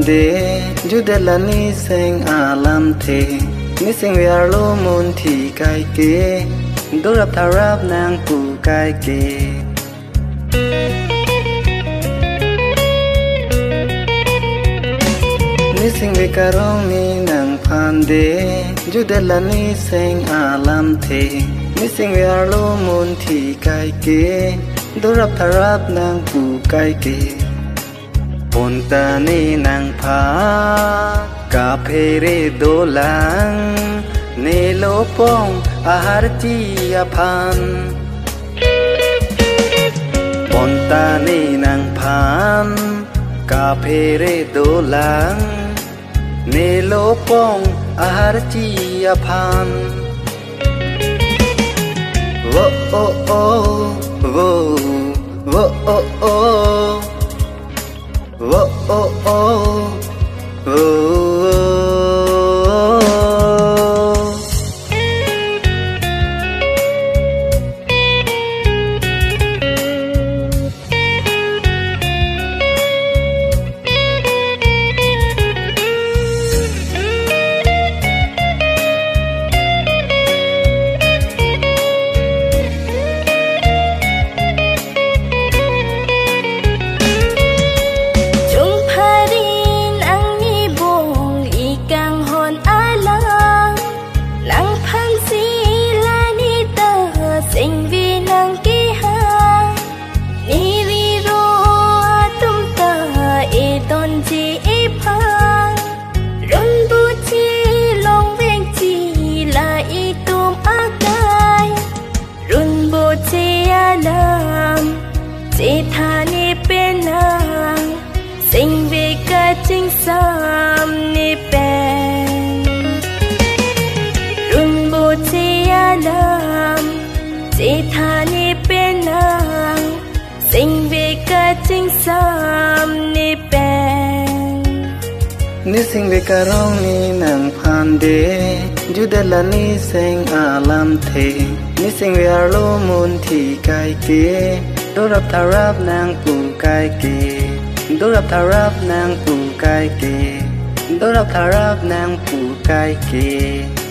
de judelani seng alam the missing we are lo mun thi kai ke dorap tharap nang pu kai ke missing we karong ni nang phan de judelani seng alam the missing we are lo mun thi kai ke dorap tharap nang pu kai ke Ponta ni nang pha ka phere do lang ne lo pong ahar chi aphan Ponta ni nang phan ka phere do lang ne lo pong ahar chi aphan wo oh oh wo wo oh oh Whoa, oh, oh, oh. Chính sam ni pen run bo chi alam chỉ tha ni pen nang sinh về cả chính sam ni pen ni sing ve karong ni nang phan de judelani seng alam the ni sing ve arlo mun thi kai ke dorap tharap nang pu kai ke dorap tharap nang pu kai ke dorap tharap nang pu kai ke